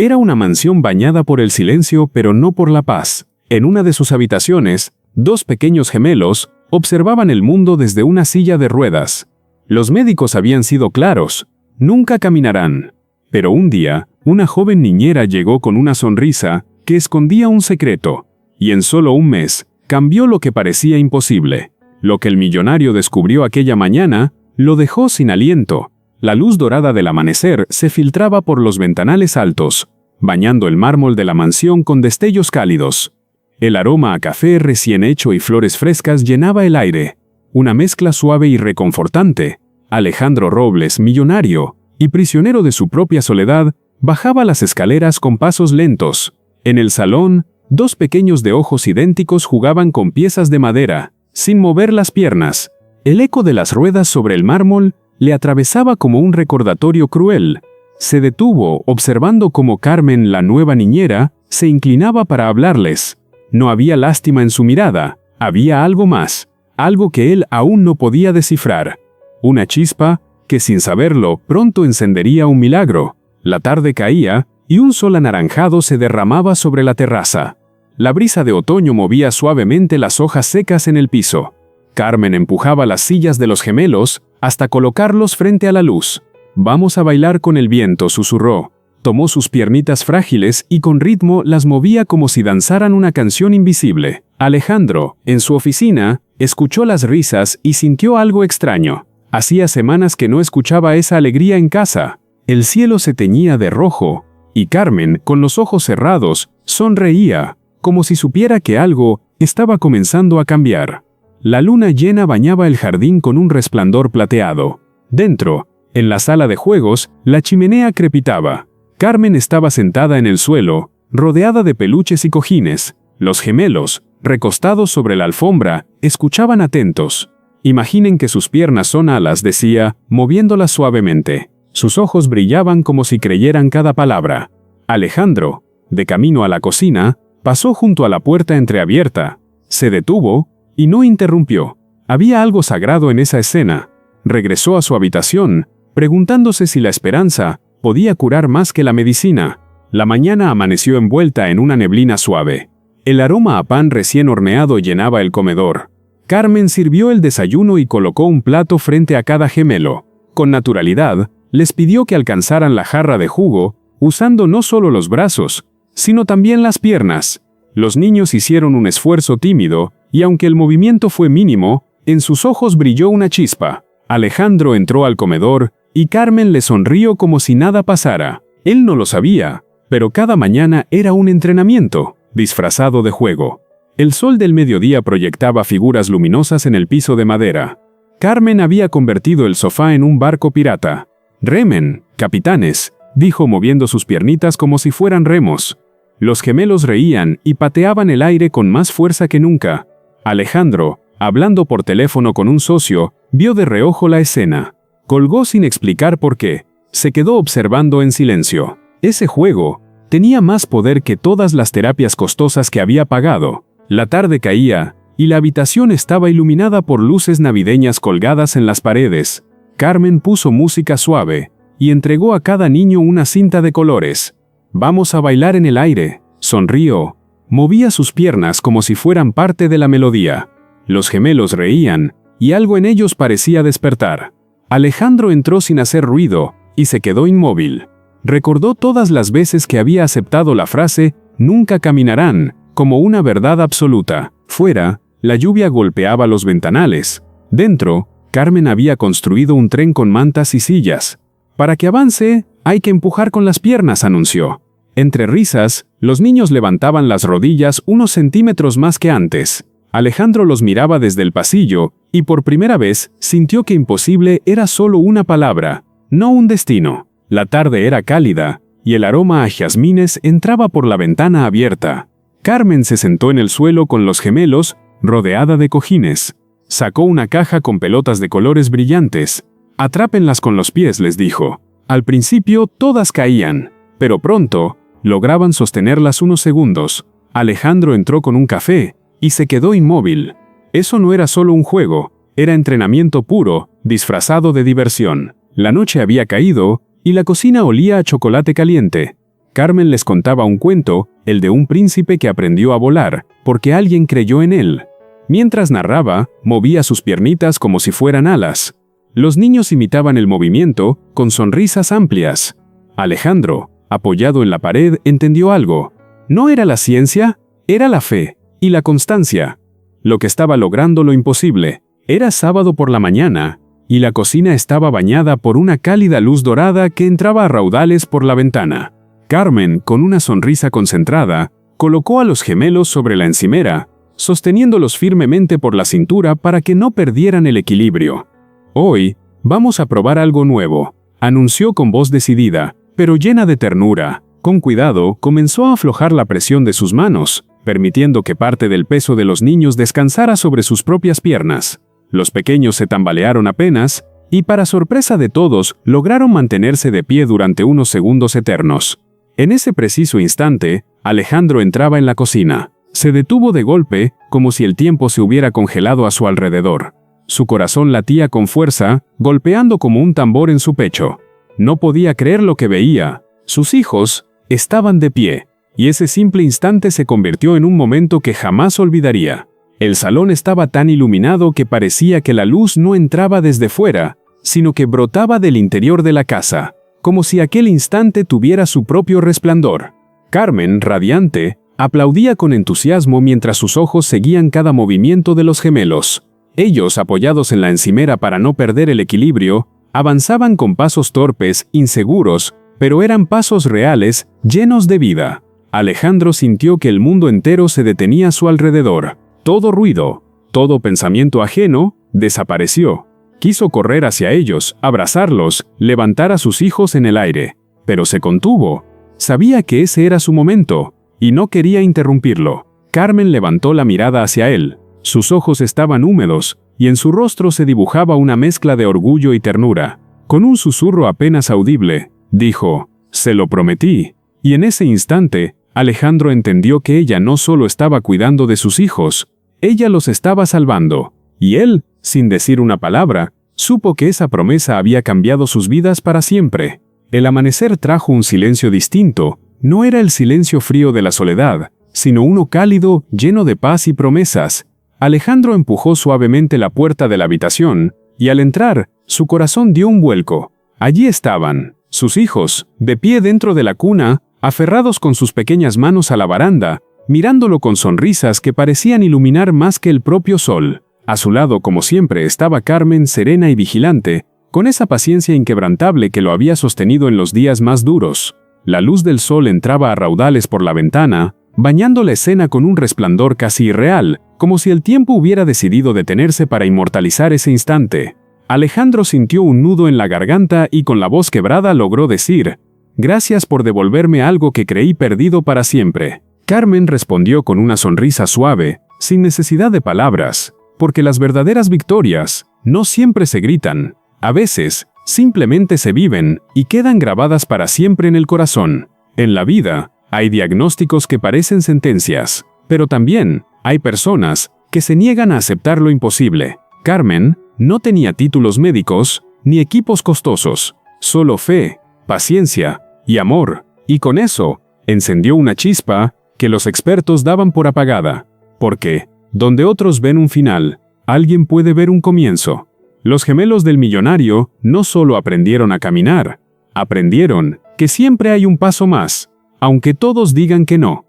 Era una mansión bañada por el silencio, pero no por la paz. En una de sus habitaciones, 2 pequeños gemelos observaban el mundo desde una silla de ruedas. Los médicos habían sido claros: nunca caminarán. Pero un día, una joven niñera llegó con una sonrisa que escondía un secreto, y en solo un mes, cambió lo que parecía imposible. Lo que el millonario descubrió aquella mañana lo dejó sin aliento. La luz dorada del amanecer se filtraba por los ventanales altos, bañando el mármol de la mansión con destellos cálidos. El aroma a café recién hecho y flores frescas llenaba el aire, una mezcla suave y reconfortante. Alejandro Robles, millonario y prisionero de su propia soledad, bajaba las escaleras con pasos lentos. En el salón, 2 pequeños de ojos idénticos jugaban con piezas de madera, sin mover las piernas. El eco de las ruedas sobre el mármol le atravesaba como un recordatorio cruel. Se detuvo, observando cómo Carmen, la nueva niñera, se inclinaba para hablarles. No había lástima en su mirada, había algo más, algo que él aún no podía descifrar. Una chispa que, sin saberlo, pronto encendería un milagro. La tarde caía, y un sol anaranjado se derramaba sobre la terraza. La brisa de otoño movía suavemente las hojas secas en el piso. Carmen empujaba las sillas de los gemelos hasta colocarlos frente a la luz. «Vamos a bailar con el viento», susurró. Tomó sus piernitas frágiles y con ritmo las movía como si danzaran una canción invisible. Alejandro, en su oficina, escuchó las risas y sintió algo extraño. Hacía semanas que no escuchaba esa alegría en casa. El cielo se teñía de rojo, y Carmen, con los ojos cerrados, sonreía, como si supiera que algo estaba comenzando a cambiar. La luna llena bañaba el jardín con un resplandor plateado. Dentro, en la sala de juegos, la chimenea crepitaba. Carmen estaba sentada en el suelo, rodeada de peluches y cojines. Los gemelos, recostados sobre la alfombra, escuchaban atentos. «Imaginen que sus piernas son alas», decía, moviéndolas suavemente. Sus ojos brillaban como si creyeran cada palabra. Alejandro, de camino a la cocina, pasó junto a la puerta entreabierta. Se detuvo y no interrumpió. Había algo sagrado en esa escena. Regresó a su habitación, preguntándose si la esperanza podía curar más que la medicina. La mañana amaneció envuelta en una neblina suave. El aroma a pan recién horneado llenaba el comedor. Carmen sirvió el desayuno y colocó un plato frente a cada gemelo. Con naturalidad, les pidió que alcanzaran la jarra de jugo, usando no solo los brazos, sino también las piernas. Los niños hicieron un esfuerzo tímido, y aunque el movimiento fue mínimo, en sus ojos brilló una chispa. Alejandro entró al comedor, y Carmen le sonrió como si nada pasara. Él no lo sabía, pero cada mañana era un entrenamiento, disfrazado de juego. El sol del mediodía proyectaba figuras luminosas en el piso de madera. Carmen había convertido el sofá en un barco pirata. «Remen, capitanes», dijo moviendo sus piernitas como si fueran remos. Los gemelos reían y pateaban el aire con más fuerza que nunca. Alejandro, hablando por teléfono con un socio, vio de reojo la escena. Colgó sin explicar por qué. Se quedó observando en silencio. Ese juego tenía más poder que todas las terapias costosas que había pagado. La tarde caía, y la habitación estaba iluminada por luces navideñas colgadas en las paredes. Carmen puso música suave, y entregó a cada niño una cinta de colores. «Vamos a bailar en el aire», sonrió. Movía sus piernas como si fueran parte de la melodía. Los gemelos reían, y algo en ellos parecía despertar. Alejandro entró sin hacer ruido, y se quedó inmóvil. Recordó todas las veces que había aceptado la frase «nunca caminarán» como una verdad absoluta. Fuera, la lluvia golpeaba los ventanales. Dentro, Carmen había construido un tren con mantas y sillas. «Para que avance, hay que empujar con las piernas», anunció. Entre risas, los niños levantaban las rodillas unos centímetros más que antes. Alejandro los miraba desde el pasillo, y por primera vez sintió que imposible era solo una palabra, no un destino. La tarde era cálida, y el aroma a jazmines entraba por la ventana abierta. Carmen se sentó en el suelo con los gemelos, rodeada de cojines. Sacó una caja con pelotas de colores brillantes. «Atrápenlas con los pies», les dijo. Al principio todas caían, pero pronto lograban sostenerlas unos segundos. Alejandro entró con un café y se quedó inmóvil. Eso no era solo un juego, era entrenamiento puro, disfrazado de diversión. La noche había caído y la cocina olía a chocolate caliente. Carmen les contaba un cuento, el de un príncipe que aprendió a volar, porque alguien creyó en él. Mientras narraba, movía sus piernitas como si fueran alas. Los niños imitaban el movimiento, con sonrisas amplias. Alejandro, apoyado en la pared, entendió algo. No era la ciencia, era la fe y la constancia. Lo que estaba logrando lo imposible. Era sábado por la mañana, y la cocina estaba bañada por una cálida luz dorada que entraba a raudales por la ventana. Carmen, con una sonrisa concentrada, colocó a los gemelos sobre la encimera, sosteniéndolos firmemente por la cintura para que no perdieran el equilibrio. «Hoy, vamos a probar algo nuevo», anunció con voz decidida, pero llena de ternura. Con cuidado, comenzó a aflojar la presión de sus manos, permitiendo que parte del peso de los niños descansara sobre sus propias piernas. Los pequeños se tambalearon apenas, y para sorpresa de todos, lograron mantenerse de pie durante unos segundos eternos. En ese preciso instante, Alejandro entraba en la cocina. Se detuvo de golpe, como si el tiempo se hubiera congelado a su alrededor. Su corazón latía con fuerza, golpeando como un tambor en su pecho. No podía creer lo que veía. Sus hijos estaban de pie, y ese simple instante se convirtió en un momento que jamás olvidaría. El salón estaba tan iluminado que parecía que la luz no entraba desde fuera, sino que brotaba del interior de la casa, como si aquel instante tuviera su propio resplandor. Carmen, radiante, aplaudía con entusiasmo mientras sus ojos seguían cada movimiento de los gemelos. Ellos, apoyados en la encimera para no perder el equilibrio, avanzaban con pasos torpes, inseguros, pero eran pasos reales, llenos de vida. Alejandro sintió que el mundo entero se detenía a su alrededor. Todo ruido, todo pensamiento ajeno, desapareció. Quiso correr hacia ellos, abrazarlos, levantar a sus hijos en el aire, pero se contuvo. Sabía que ese era su momento, y no quería interrumpirlo. Carmen levantó la mirada hacia él. Sus ojos estaban húmedos, y en su rostro se dibujaba una mezcla de orgullo y ternura. Con un susurro apenas audible, dijo, «Se lo prometí». Y en ese instante, Alejandro entendió que ella no solo estaba cuidando de sus hijos, ella los estaba salvando. Y él, sin decir una palabra, supo que esa promesa había cambiado sus vidas para siempre. El amanecer trajo un silencio distinto. No era el silencio frío de la soledad, sino uno cálido, lleno de paz y promesas. Alejandro empujó suavemente la puerta de la habitación, y al entrar, su corazón dio un vuelco. Allí estaban, sus hijos, de pie dentro de la cuna, aferrados con sus pequeñas manos a la baranda, mirándolo con sonrisas que parecían iluminar más que el propio sol. A su lado, como siempre, estaba Carmen, serena y vigilante, con esa paciencia inquebrantable que lo había sostenido en los días más duros. La luz del sol entraba a raudales por la ventana, bañando la escena con un resplandor casi irreal, como si el tiempo hubiera decidido detenerse para inmortalizar ese instante. Alejandro sintió un nudo en la garganta y con la voz quebrada logró decir, «Gracias por devolverme algo que creí perdido para siempre». Carmen respondió con una sonrisa suave, sin necesidad de palabras, porque las verdaderas victorias no siempre se gritan, a veces simplemente se viven y quedan grabadas para siempre en el corazón. En la vida, hay diagnósticos que parecen sentencias, pero también hay personas que se niegan a aceptar lo imposible. Carmen no tenía títulos médicos ni equipos costosos, solo fe, paciencia y amor, y con eso encendió una chispa que los expertos daban por apagada. Porque, donde otros ven un final, alguien puede ver un comienzo. Los gemelos del millonario no solo aprendieron a caminar, aprendieron que siempre hay un paso más, aunque todos digan que no.